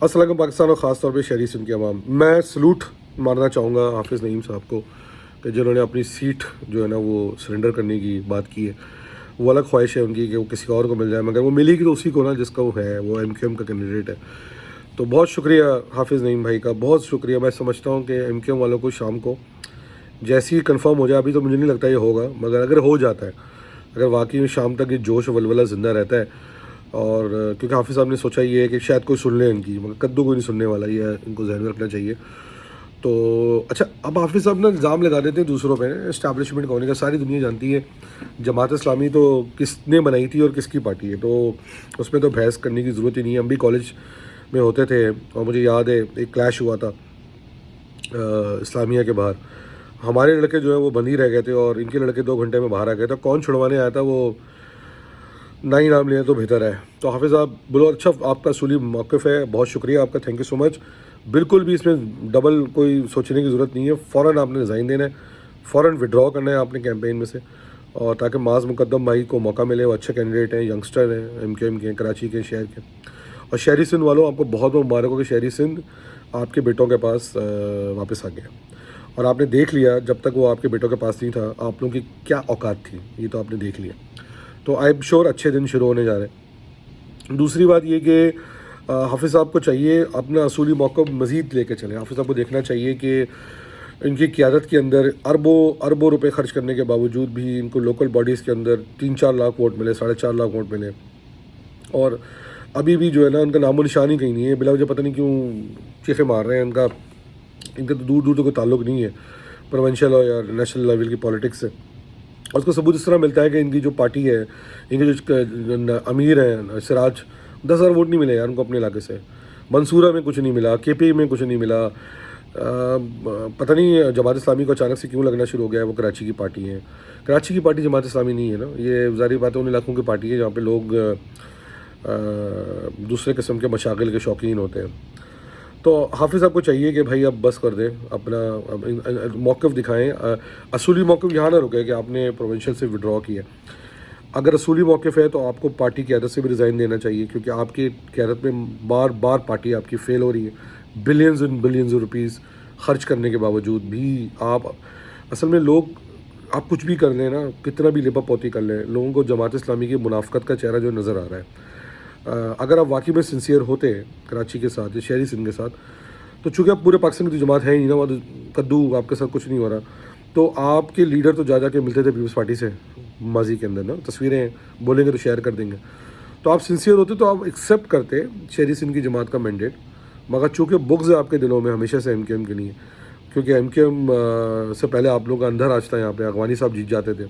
अस्सलाम वालेकुम पाकिस्तान और ख़ास तौर पे शहरी सिंध के अवाम। मैं सलूट मारना चाहूँगा हाफिज़ नईम साहब को कि जिन्होंने अपनी सीट जो है ना वो सरेंडर करने की बात की है। वो अलग ख्वाहिश है उनकी कि वो किसी और को मिल जाए, मगर वो मिलेगी तो उसी को ना जिसका वो है, वो MQM का कैंडिडेट है। तो बहुत शुक्रिया हाफिज़ नईम भाई का, बहुत शुक्रिया। मैं समझता हूँ कि MQM वालों को शाम को जैसे ही कन्फर्म हो जाए, अभी तो मुझे नहीं लगता ये होगा, मगर अगर हो जाता है, अगर वाकई में शाम तक ये जोश वलवला ज़िंदा रहता है, और क्योंकि हाफिज़ साहब ने सोचा ये है कि शायद कोई सुन ले इनकी, मगर कद्दू कोई नहीं सुनने वाला, ये इनको ज़हन में रखना चाहिए। तो अच्छा, अब हाफिज़ साहब ना इल्ज़ाम लगा देते हैं दूसरों पे, इस्टेब्लिशमेंट का होने का। सारी दुनिया जानती है जमात इस्लामी तो किसने बनाई थी और किसकी पार्टी है, तो उसमें तो बहस करने की ज़रूरत ही नहीं है। हम भी कॉलेज में होते थे और मुझे याद है एक क्लैश हुआ था इस्लामिया के बाहर। हमारे लड़के जो है वो बंद ही रह गए थे और इनके लड़के 2 घंटे में बाहर आ गए थे। कौन छुड़वाने आया था वो ना ही नाम लिया तो बेहतर है। तो हाफिज़ साहब बोलो, अच्छा आपका असूली मौक़िफ़ है, बहुत शुक्रिया आपका, थैंक यू सो मच। बिल्कुल भी इसमें डबल कोई सोचने की ज़रूरत नहीं है। फ़ौरन आपने रिज़ाइन देना है, फ़ौरन विड्रॉ करना है आपने कैंपेन में से, और ताकि माज़ मुक़द्दम भाई को मौका मिले। वो अच्छे कैंडिडेट हैं, यंगस्टर हैं, MQM के, कराची के शहर के। और शहरी सिंध वालों, आपको बहुत बहुत मुबारक हो कि शहरी सिंध आपके बेटों के पास वापस आ गया। और आपने देख लिया जब तक वो आपके बेटों के पास नहीं था आप लोगों की क्या औकात थी, ये तो आपने देख लिया। तो आई एम श्योर अच्छे दिन शुरू होने जा रहे हैं। दूसरी बात ये कि हाफिज़ साहब को चाहिए अपना असूली मौक़िफ़ मज़ीद लेके चलें। हाफिज़ साहब को देखना चाहिए कि इनकी क़ियादत के अंदर अरबों रुपए ख़र्च करने के बावजूद भी इनको लोकल बॉडीज़ के अंदर 3-4 लाख वोट मिले, 4.5 लाख वोट मिले, और अभी भी जो है ना उनका नामो निशान ही कहीं नहीं है। बिला वजह पता नहीं क्यों चीखे मार रहे हैं। इनका तो दूर दूर तक कोई ताल्लुक़ नहीं है प्रोविंशियल या नेशनल लेवल की पॉलिटिक्स से। और उसका सबूत इस तरह मिलता है कि इनकी जो पार्टी है, इनके जो अमीर हैं सिराज, 10,000 वोट नहीं मिले यार उनको अपने इलाके से। मंसूरा में कुछ नहीं मिला, KP में कुछ नहीं मिला। पता नहीं जमात इस्लामी को अचानक से क्यों लगना शुरू हो गया है वो कराची की पार्टी है। कराची की पार्टी जमात इस्लामी नहीं है ना, ये ज़ाहिर बात है उन इलाकों की पार्टी है जहाँ पे लोग दूसरे किस्म के मशागिल के शौकीन होते हैं। तो हाफिज़ साहब को चाहिए कि भाई अब बस कर दें, अपना मौक़िफ़ दिखाएं। असूली मौक़िफ़ यहाँ ना रुके कि आपने प्रोविंशियल से विड्रॉ किया। अगर असूली मौक़िफ़ है तो आपको पार्टी की क़यादत से भी रिज़ाइन देना चाहिए, क्योंकि आपकी क़यादत में बार बार पार्टी आपकी फ़ेल हो रही है। बिलियंस एंड बिलियंस रुपीज़ ख़र्च करने के बावजूद भी आप असल में लोग, आप कुछ भी कर लें ना, कितना भी लिपा-पोती कर लें, लोगों को जमात इस्लामी की मुनाफ़क़त का चेहरा जो नज़र आ रहा है। अगर आप वाकई में सिंसियर होते कराची के साथ या शहरी सिंध के साथ, तो चूँकि आप पूरे पाकिस्तान की तो जमात है ही नहीं ना, वहाँ तो कद्दू आपके साथ कुछ नहीं हो रहा। तो आपके लीडर तो जा के मिलते थे पीपल्स पार्टी से माजी के अंदर ना, तस्वीरें बोलेंगे तो शेयर कर देंगे। तो आप सिंसियर होते तो आप एक्सेप्ट करते शहरी सिंध की जमात का मैंडेट, मगर चूँकि बुग़्ज़ है आपके दिलों में हमेशा से MQM के लिए, क्योंकि MQM से पहले आप लोगों का अंधा राज था यहाँ पे। अगवानी साहब जीत जाते थे,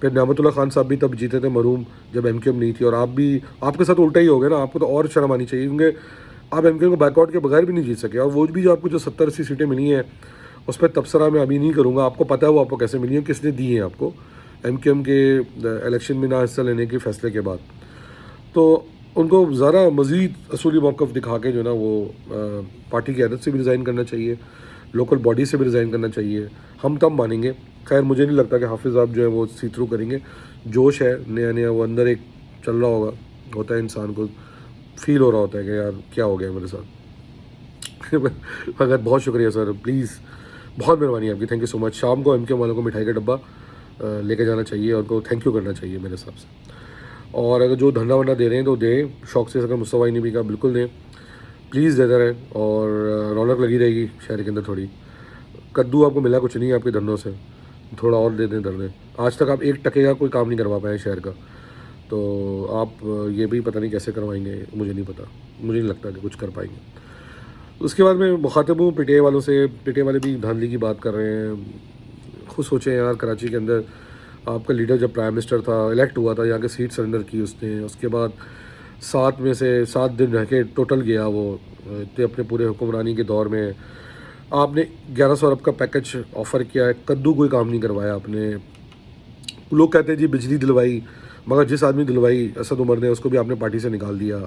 फिर नियामतुल्ला खान साहब भी तब जीते थे मरूम, जब MQM नहीं थी। और आप भी, आपके साथ उल्टा ही हो गया ना, आपको तो और शर्म आनी चाहिए, क्योंकि आप MQM को बैकआउट के बगैर भी नहीं जीत सके। और वो भी जो आपको जो 70-80 सीटें मिली हैं, उस पर तबसरा मैं अभी नहीं करूँगा। आपको पता है वो आपको कैसे मिली है, किसने दी है आपको MQM के इलेक्शन में ना हिस्सा लेने के फ़ैसले के बाद। तो उनको ज़रा मज़ीद असूली मौक़िफ़ दिखा के जो ना वो पार्टी की क़यादत से भी रिज़ाइन करना चाहिए, लोकल बॉडी से भी रिज़ाइन करना चाहिए। हम तब मानेंगे। खैर मुझे नहीं लगता कि हाफिज़ साहब जो है वो सी थ्रू करेंगे। जोश है नया नया, वो अंदर एक चल रहा होता है, इंसान को फ़ील हो रहा होता है कि यार क्या हो गया मेरे साथ। मगर बहुत शुक्रिया सर, प्लीज़ बहुत मेहरबानी आपकी, थैंक यू सो मच। शाम को MQM वालों को मिठाई का डब्बा लेके जाना चाहिए और उनको थैंक यू करना चाहिए मेरे हिसाब से। और अगर जो धंधा वंडा दे रहे हैं तो दें शौक़ से। अगर मुस्तफ़ा ने भी कहा बिल्कुल दें, प्लीज़ देते रहें, और रौनक लगी रहेगी शहर के अंदर। थोड़ी कद्दू आपको मिला कुछ नहीं है आपके धंधों से, थोड़ा और दे दें दर्द। आज तक आप 1 टके का कोई काम नहीं करवा पाए शहर का, तो आप ये भी पता नहीं कैसे करवाएंगे, मुझे नहीं पता, मुझे नहीं लगता कि कुछ कर पाएंगे। उसके बाद मैं मुखातिब हूँ PTA वालों से। PTA वाले भी धांधली की बात कर रहे हैं। खुद सोचें यार, कराची के अंदर आपका लीडर जब प्राइम मिनिस्टर था, इलेक्ट हुआ था, यहाँ के सीट सरेंडर की उसने, उसके बाद 7 में से 7 दिन रह के टोटल गया वो इतने अपने पूरे हुक्मरानी के दौर में। आपने 1100 अरब का पैकेज ऑफ़र किया है, कद्दू कोई काम नहीं करवाया आपने। लोग कहते हैं जी बिजली दिलवाई, मगर जिस आदमी दिलवाई असद उमर ने, उसको भी आपने पार्टी से निकाल दिया।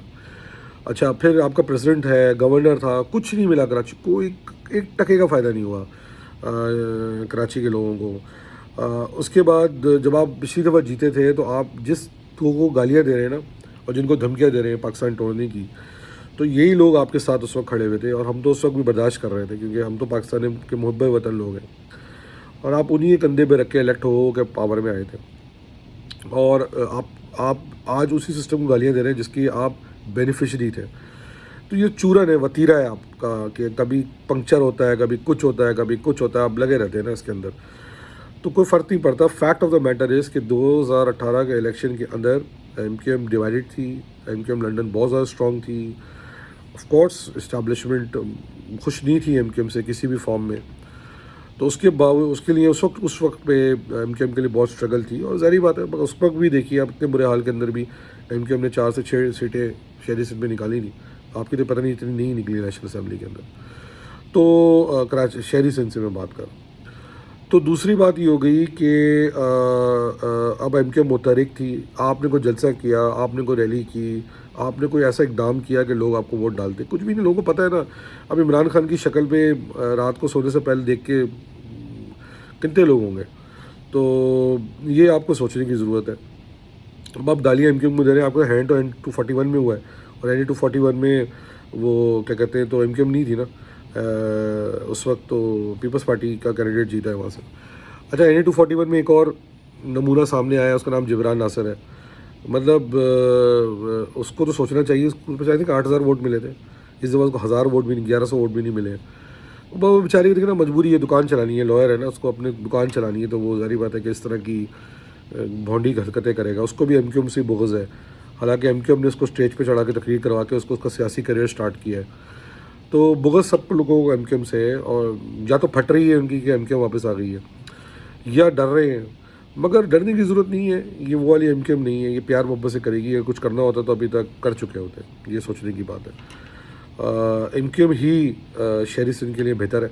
अच्छा, फिर आपका प्रेसिडेंट है, गवर्नर था, कुछ नहीं मिला कराची को, 1 टके का फ़ायदा नहीं हुआ कराची के लोगों को। उसके बाद जब आप पिछली दफ़ा जीते थे तो आप जिस लोगों को गालियाँ दे रहे हैं ना, और जिनको धमकियाँ दे रहे हैं पाकिस्तान तोड़ने की, تو یہی لوگ آپ کے ساتھ اس وقت کھڑے ہوئے تھے، اور ہم تو اس وقت بھی برداشت کر رہے تھے کیونکہ ہم تو پاکستان کے محب وطن لوگ ہیں، اور آپ انہی کے کندھے پہ رکھ کے الیکٹ ہو کے پاور میں آئے تھے، اور آپ آج اسی سسٹم کو گالیاں دے رہے ہیں جس کی آپ بینیفیشری تھے۔ تو یہ چورن ہے، وتیرہ ہے آپ کا، کہ کبھی پنکچر ہوتا ہے، کبھی کچھ ہوتا ہے، کبھی کچھ ہوتا ہے، آپ لگے رہتے ہیں نا اس کے اندر، تو کوئی فرق نہیں پڑتا۔ Fact of the matter is کہ 2018 کے الیکشن کے اندر ایم کیو ایم ڈیوائڈڈ تھی، ایم کیو ایم لنڈن بہت زیادہ اسٹرانگ تھی، آف کورس اسٹیبلشمنٹ خوش نہیں تھی ایم کیو ایم سے کسی بھی فارم میں، تو اس کے باوجود اس کے لیے اس وقت پہ ایم کیو ایم کے لیے بہت اسٹرگل تھی، اور ظاہری بات ہے اس وقت بھی دیکھیے آپ اتنے برے حال کے اندر بھی ایم کیو ایم نے 4 سے 6 سیٹیں شہری سندھ میں نکالی نہیں، آپ کی تو پتہ نہیں اتنی نہیں نکلی نیشنل اسمبلی کے اندر، تو کراچی شہری سندھ سے میں بات کر رہا ہوں۔ تو دوسری بات یہ ہو گئی کہ اب ایم کیو ایم متحرک تھی، آپ نے کوئی جلسہ کیا، آپ نے کوئی ریلی کی، آپ نے کوئی ایسا اقدام کیا کہ لوگ آپ کو ووٹ ڈالتے، کچھ بھی نہیں، لوگوں کو پتہ ہے نا۔ اب عمران خان کی شکل پہ رات کو سونے سے پہلے دیکھ کے کتنے لوگ ہوں گے، تو یہ آپ کو سوچنے کی ضرورت ہے۔ اب آپ گالیاں ایم کیو ایم کو دے رہے ہیں، آپ کا ہینڈ ٹو ہینڈ 241 میں ہوا ہے، اور این ای 241 میں وہ کیا کہتے ہیں، تو ایم کیو ایم نہیں تھی نا اس وقت، تو پیپلز پارٹی کا کینڈیڈیٹ جیتا ہے وہاں سے۔ اچھا، این ای 241 میں ایک اور نمونہ سامنے آیا، اس کا نام جبران ناصر ہے، مطلب اس کو تو سوچنا چاہیے، اس کو چاہیے کہ 8,000 ووٹ ملے تھے، اس دفعہ اس کو 1,000 ووٹ بھی نہیں، 1,100 ووٹ بھی نہیں ملے۔ وہ بیچاری دیکھیں نا، مجبوری ہے، دکان چلانی ہے، لائر ہے نا، اس کو اپنے دکان چلانی ہے، تو وہ ظاہری بات ہے کہ اس طرح کی بھونڈی حرکتیں کرے گا، اس کو بھی ایم کیو ایم سے بغض ہے، حالانکہ ایم کیو ایم نے اس کو اسٹیج پہ چڑھا کے تقریر کروا کے اس کا سیاسی کریئر سٹارٹ کیا ہے، تو بغض سب لوگوں کو ایم کیو ایم سے ہے، اور یا تو پھٹ رہی ہے ان کی کہ ایم کیو ایم واپس آ گئی ہے، یا ڈر رہے ہیں، مگر ڈرنے کی ضرورت نہیں ہے، یہ وہ والی ایم کیو ایم نہیں ہے، یہ پیار محبت سے کرے گی، اگر کچھ کرنا ہوتا تو ابھی تک کر چکے ہوتے، یہ سوچنے کی بات ہے۔ ایم کیو ایم ہی شہری سندھ کے لیے بہتر ہے،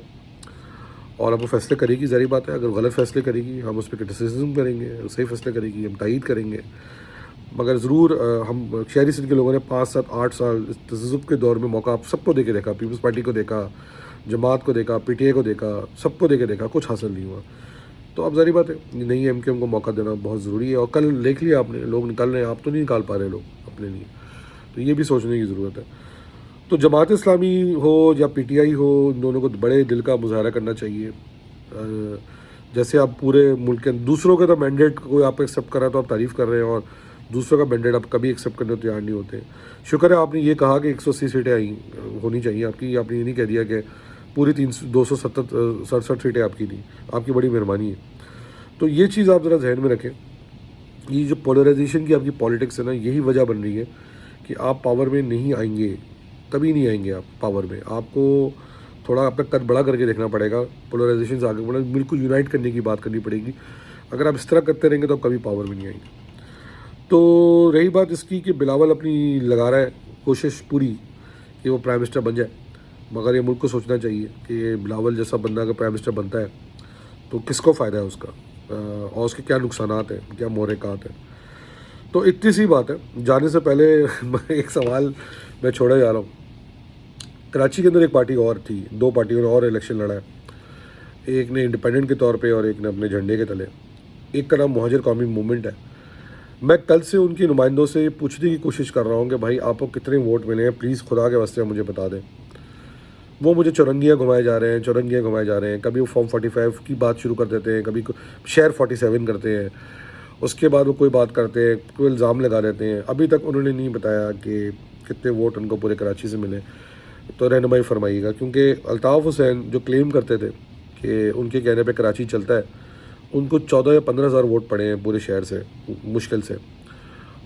اور اب وہ فیصلے کرے گی، ظاہری بات ہے، اگر غلط فیصلے کرے گی ہم اس پہ کرٹیسزم کریں گے، صحیح فیصلے کرے گی ہم تائید کریں گے، مگر ضرور ہم شہری سندھ کے لوگوں نے 5 7 8 سال اس تذبذب کے دور میں موقع آپ سب کو دے کے دیکھا، پیپلز پارٹی کو دیکھا، جماعت کو دیکھا، پی ٹی آئی کو دیکھا، سب کو دے کے دیکھا، کچھ حاصل نہیں ہوا، تو اب ظاہری بات ہے نئی ایم کیو ایم کو موقع دینا بہت ضروری ہے، اور کل دیکھ لیا آپ نے، لوگ نکال رہے ہیں، آپ تو نہیں نکال پا رہے لوگ اپنے لیے، تو یہ بھی سوچنے کی ضرورت ہے۔ تو جماعت اسلامی ہو یا پی ٹی آئی ہو، ان دونوں کو بڑے دل کا مظاہرہ کرنا چاہیے، جیسے آپ پورے ملک کے دوسروں کا تو مینڈیٹ کوئی آپ ایکسیپٹ کر رہا ہے تو آپ تعریف کر رہے ہیں، اور دوسروں کا مینڈیٹ آپ کبھی ایکسیپٹ کرنے تیار نہیں ہوتے۔ شکر ہے آپ نے یہ کہا کہ 180 سیٹیں آئیں ہونی چاہیے آپ کی، آپ نے یہ نہیں کہہ دیا کہ پوری 267 سیٹیں آپ کی تھیں، آپ کی بڑی مہربانی ہے۔ تو یہ چیز آپ ذرا ذہن میں رکھیں، یہ جو پولرائزیشن کی آپ کی پالیٹکس ہے نا، یہی وجہ بن رہی ہے کہ آپ پاور میں نہیں آئیں گے، کبھی نہیں آئیں گے آپ پاور میں، آپ کو تھوڑا اپنا قد بڑا کر کے دیکھنا پڑے گا، پولرائزیشن سے آگے بڑھنا، ملک کو یونائٹ کرنے کی بات کرنی پڑے گی، اگر آپ اس طرح کرتے رہیں گے تو آپ کبھی پاور میں نہیں آئیں گے۔ تو رہی بات اس کی کہ بلاول اپنی لگا رہا ہے کوشش پوری کہ وہ پرائم منسٹر بن جائے، مگر یہ ملک کو سوچنا چاہیے کہ بلاول جیسا بندہ اگر پرائم منسٹر بنتا ہے تو کس کو فائدہ ہے اس کا، اور اس کے کیا نقصانات ہیں، کیا محرکات ہیں۔ تو اتنی سی بات ہے، جانے سے پہلے ایک سوال میں چھوڑے جا رہا ہوں۔ کراچی کے اندر ایک پارٹی اور تھی، 2 پارٹیوں نے اور الیکشن لڑا ہے، ایک نے انڈیپینڈنٹ کے طور پہ اور ایک نے اپنے جھنڈے کے تلے، ایک کا نام مہاجر قومی موومنٹ ہے۔ میں کل سے ان کی نمائندوں سے پوچھنے کی کوشش کر رہا ہوں کہ بھائی آپ کو کتنے ووٹ ملے ہیں، پلیز خدا کے واسطے مجھے بتا دیں۔ وہ مجھے چورنگیاں گھمائے جا رہے ہیں، کبھی وہ فارم 45 کی بات شروع کر دیتے ہیں، کبھی شہر 47 کرتے ہیں، اس کے بعد وہ کوئی بات کرتے ہیں، کوئی الزام لگا دیتے ہیں، ابھی تک انہوں نے نہیں بتایا کہ کتنے ووٹ ان کو پورے کراچی سے ملے، تو رہنمائی فرمائیے گا، کیونکہ الطاف حسین جو کلیم کرتے تھے کہ ان کے کہنے پہ کراچی چلتا ہے، ان کو 14 یا 15,000 ووٹ پڑے ہیں پورے شہر سے مشکل سے،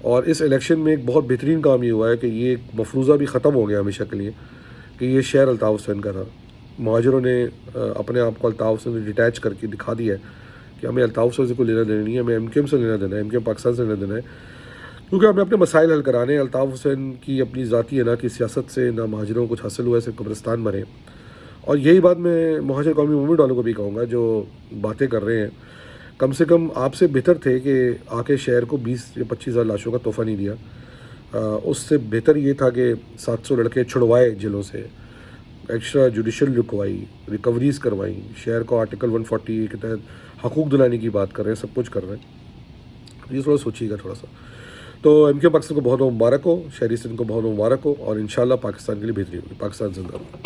اور اس الیکشن میں ایک بہت بہترین کام یہ ہوا ہے کہ یہ ایک مفروضہ بھی ختم ہو گیا ہمیشہ کے لیے کہ یہ شہر الطاف حسین کا تھا۔ مہاجروں نے اپنے آپ کو الطاف حسین سے ڈیٹیچ کر کے دکھا دیا ہے کہ ہمیں الطاف حسین سے کوئی لینا دینا نہیں ہے، ہمیں ایم کیو ایم سے لینا دینا ہے، ایم کیو ایم پاکستان سے لینا دینا ہے، کیونکہ ہمیں اپنے مسائل حل کرانے ہیں۔ الطاف حسین کی اپنی ذاتی ہے نا کہ سیاست سے نہ مہاجروں کو کچھ حاصل ہوا ہے، صرف قبرستان بھرے، اور یہی بات میں مہاجر قومی موومنٹ والوں کو بھی کہوں گا جو باتیں کر رہے ہیں، کم سے کم آپ سے بہتر تھے کہ آ کے شہر کو 20 یا 25,000 لاشوں کا تحفہ نہیں دیا، اس سے بہتر یہ تھا کہ 700 لڑکے چھڑوائے جیلوں سے، ایکسٹرا جوڈیشل رکوائی، ریکوریز کروائی، شہر کو آرٹیکل 140 کے تحت حقوق دلانے کی بات کر رہے ہیں، سب کچھ کر رہے ہیں، یہ تھوڑا سوچیے گا تھوڑا سا۔ تو ایم کیو پاکستان کو بہت مبارک ہو, شہری سندھ کو بہت مبارک ہو, اور انشاءاللہ پاکستان کے لیے بہتری ہوگی. پاکستان زندہ باد.